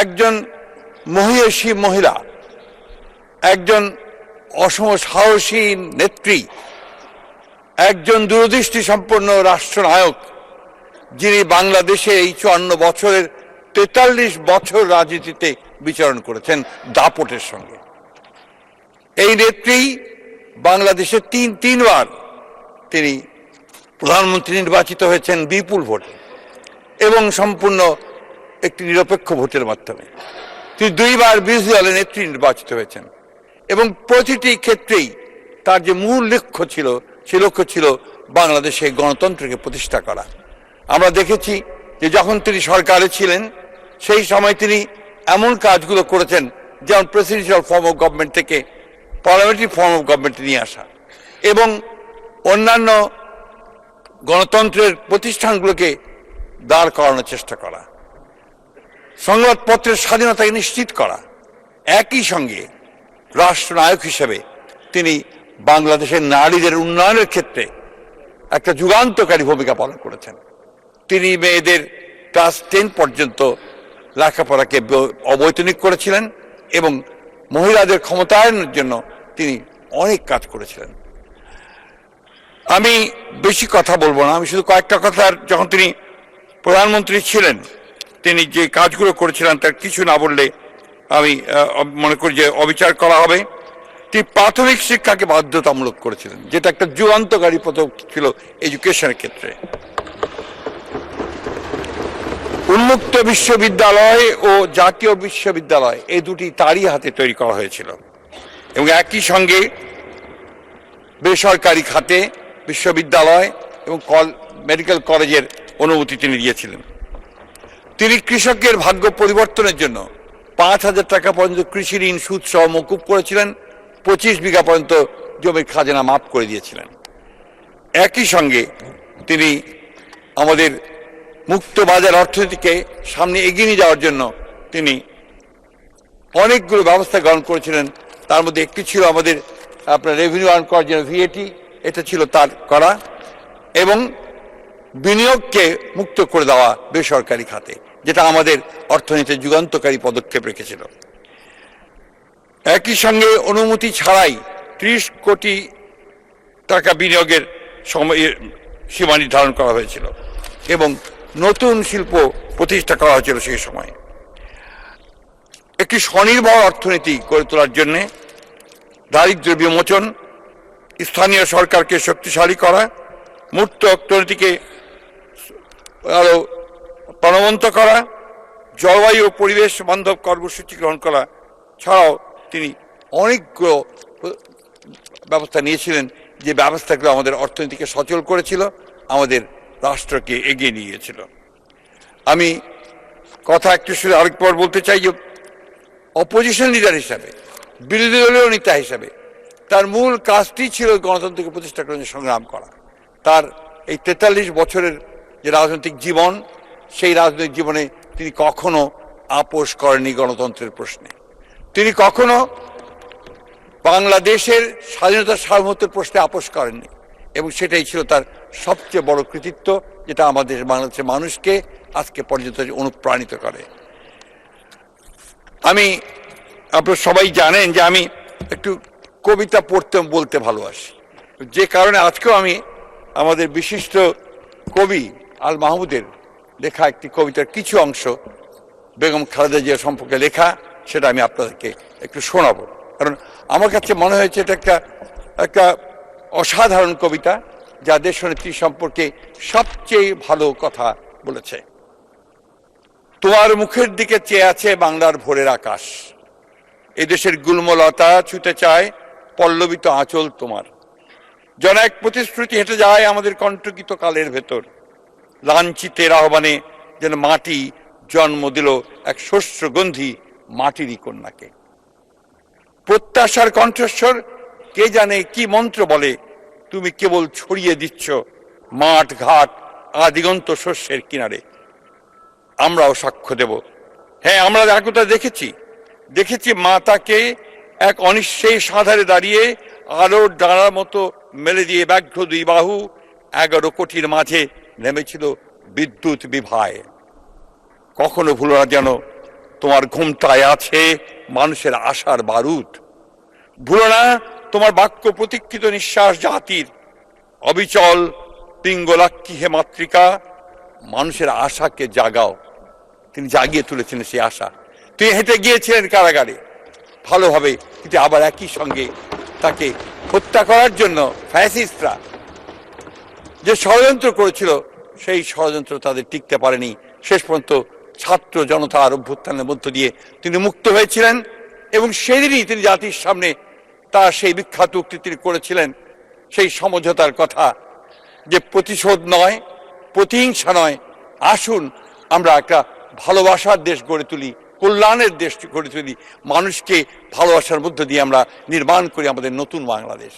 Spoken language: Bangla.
একজন মহিষী মহিলা, একজন অসম সাহসী নেত্রী, একজন দূরদৃষ্টি সম্পন্ন রাষ্ট্রনায়ক, যিনি বাংলাদেশে এই 54 বছরের 43 বছর রাজনীতিতে বিচরণ করেছেন দাপটের সঙ্গে। এই নেত্রী বাংলাদেশে তিনবার তিনি প্রধানমন্ত্রী নির্বাচিত হয়েছেন বিপুল ভোটে এবং সম্পূর্ণ একটি নিরপেক্ষ ভোটের মাধ্যমে। তিনি 2 বার বিরোধী দলের নেত্রী নির্বাচিত হয়েছেন এবং প্রতিটি ক্ষেত্রেই তার যে মূল লক্ষ্য ছিল, সে লক্ষ্য ছিল বাংলাদেশে গণতন্ত্রকে প্রতিষ্ঠা করা। আমরা দেখেছি যে যখন তিনি সরকারে ছিলেন সেই সময় তিনি এমন কাজগুলো করেছেন, যেমন প্রেসিডেন্সিয়াল ফর্ম অফ গভর্নমেন্ট থেকে পার্লামেন্টারি ফর্ম অফ গভর্নমেন্টে নিয়ে আসা এবং অন্যান্য গণতন্ত্রের প্রতিষ্ঠানগুলোকে দাঁড় করানোর চেষ্টা করা, সংবাদপত্রের স্বাধীনতাকে নিশ্চিত করা। একই সঙ্গে রাষ্ট্রনায়ক হিসেবে তিনি বাংলাদেশের নারীদের উন্নয়নের ক্ষেত্রে একটা যুগান্তকারী ভূমিকা পালন করেছেন। তিনি মেয়েদের ক্লাস 10 পর্যন্ত লেখাপড়াকে অবৈতনিক করেছিলেন এবং মহিলাদের ক্ষমতায়নের জন্য তিনি অনেক কাজ করেছিলেন। আমি বেশি কথা বলবো না, আমি শুধু কয়েকটা কথা, যখন তিনি প্রধানমন্ত্রী ছিলেন তিনি যে কাজগুলো করেছিলেন তার কিছু না বললে আমি মনে করি যে অবিচার করা হবে। তিনি প্রাথমিক শিক্ষাকে বাধ্যতামূলক করেছিলেন, যেটা একটা যুগান্তকারী পদক্ষেপ ছিল এডুকেশনের ক্ষেত্রে। উন্মুক্ত বিশ্ববিদ্যালয় ও জাতীয় বিশ্ববিদ্যালয় এই দুটি তারই হাতে তৈরি করা হয়েছিল এবং একই সঙ্গে বেসরকারি খাতে বিশ্ববিদ্যালয় এবং মেডিকেল কলেজের অনুমতি তিনি দিয়েছিলেন। তিনি কৃষকের ভাগ্য পরিবর্তনের জন্য 5,000 টাকা পর্যন্ত কৃষি ঋণ সুদ সহ মকুব করেছিলেন, 25 বিঘা পর্যন্ত জমির খাজনা মাফ করে দিয়েছিলেন। একই সঙ্গে তিনি আমাদের মুক্ত বাজার অর্থনীতিকে সামনে এগিয়ে নিয়ে যাওয়ার জন্য তিনি অনেকগুলো ব্যবস্থা গ্রহণ করেছিলেন। তার মধ্যে একটি ছিল আমাদের আপনার রেভিনিউ আর্ন করার জন্য ভিএটি, এটা ছিল তার করা, এবং বিনিয়োগকে মুক্ত করে দেওয়া বেসরকারি খাতে, যেটা আমাদের অর্থনীতির যুগান্তকারী পদক্ষেপ রেখেছিল। একই সঙ্গে অনুমতি ছাড়াই 30 কোটি টাকা বিনিয়োগের সীমা নির্ধারণ করা হয়েছিল এবং নতুন শিল্প প্রতিষ্ঠা করা হয়েছিল সেই সময়। একটি স্বনির্ভর অর্থনীতি গড়ে তোলার জন্য দারিদ্র্য বিমোচন, স্থানীয় সরকারকে শক্তিশালী করা, মুক্ত অর্থনীতিকে আরো প্রাণবন্ত করা, জলবায়ু ও পরিবেশ বান্ধব কর্মসূচি গ্রহণ করা ছাড়াও তিনি অনেকগুলো ব্যবস্থা নিয়েছিলেন, যে ব্যবস্থাগুলো আমাদের অর্থনীতিকে সচল করেছিল, আমাদের রাষ্ট্রকে এগিয়ে নিয়ে গিয়েছিল। আমি কথা একটু শুধু আরেকবার বলতে চাই যে অপোজিশন লিডার হিসাবে, বিরোধী দলীয় নেতা হিসাবে তার মূল কাজটি ছিল গণতন্ত্রকে প্রতিষ্ঠা করার সংগ্রাম করা। তার এই 43 বছরের যে রাজনৈতিক জীবন, সেই রাজনৈতিক জীবনে তিনি কখনো আপোষ করেননি গণতন্ত্রের প্রশ্নে। তিনি কখনো বাংলাদেশের স্বাধীনতা সার্বভৌমত্বের প্রশ্নে আপোষ করেননি এবং সেটাই ছিল তার সবচেয়ে বড় কৃতিত্ব, যেটা আমাদের বাংলাদেশের মানুষকে আজকে পর্যন্ত অনুপ্রাণিত করে। আপনারা সবাই জানেন যে আমি একটু কবিতা পড়তে বলতে ভালোবাসি, যে কারণে আজকেও আমি আমাদের বিশিষ্ট কবি আল মাহমুদের লেখা একটি কবিতার কিছু অংশ বেগম খালেদা জিয়া সম্পর্কে লেখা, সেটা আমি আপনাদেরকে একটু শোনাবো। কারণ আমার কাছে মনে হয়েছে এটা একটা অসাধারণ কবিতা, যা দেশনেত্রী সম্পর্কে সবচেয়ে ভালো কথা বলেছে। তোমার মুখের দিকে চেয়ে আছে বাংলার ভোরের আকাশ, এদেশের গুল্মলতা ছুতে চায় পল্লবিত আঁচল তোমার। যেন এক প্রতিশ্রুতি হেঁটে যায় আমাদের কণ্ঠকিত কালের ভেতর, লাঞ্ছিতের আহ্বানে যেন মাটি জন্ম দিল এক শস্যগন্ধি মাটিরই কন্যাকে। প্রত্যাশার কণ্ঠস্বর কে জানে কি মন্ত্র বলে, তুমি কেবল ছড়িয়ে দিচ্ছ মাঠ ঘাট আদিগন্ত শস্যের কিনারে। আমরাও সাক্ষ্য দেব, হ্যাঁ আমরা একথা দেখেছি মাতাকে এক অনিশ্চয়ই সাঁধারে দাঁড়িয়ে আলোর ডানার মতো মেলে দিয়ে ব্যাঘ্র 2 বাহু 11 কোটির মাঝে নেমেছিল বিদ্যুৎ বিভায়। কখনো ভুলো না যেন তোমার ঘোমটায় আছে মানুষের আশার বারুদ। ভুলো না তোমার বাক্য প্রতীক্ষিত নিঃশ্বাস জাতির। অবিচল পিঙ্গলাক্ষী হে মাতৃকা, মানুষের আশাকে জাগাও। তিনি জাগিয়ে তুলেছিলেন সেই আশা। তিনি হেঁটে গিয়েছিলেন কারাগারে ভালোভাবে, কিন্তু আবার একই সঙ্গে তাকে হত্যা করার জন্য ফ্যাসিস্টরা যে ষড়যন্ত্র করেছিল, সেই ষড়যন্ত্র তাদের টিকতে পারেনি। শেষ পর্যন্ত ছাত্র জনতার অভ্যুত্থানের মধ্য দিয়ে তিনি মুক্ত হয়েছিলেন এবং সেদিনই তিনি জাতির সামনে তার সেই বিখ্যাত উক্তি তিনি করেছিলেন, সেই সমঝোতার কথা, যে প্রতিশোধ নয়, প্রতিহিংসা নয়, আসুন আমরা একটা ভালোবাসার দেশ গড়ে তুলি, কল্যাণের দেশ গড়ে তুলি, মানুষকে ভালোবাসার মধ্য দিয়ে আমরা নির্মাণ করি আমাদের নতুন বাংলাদেশ।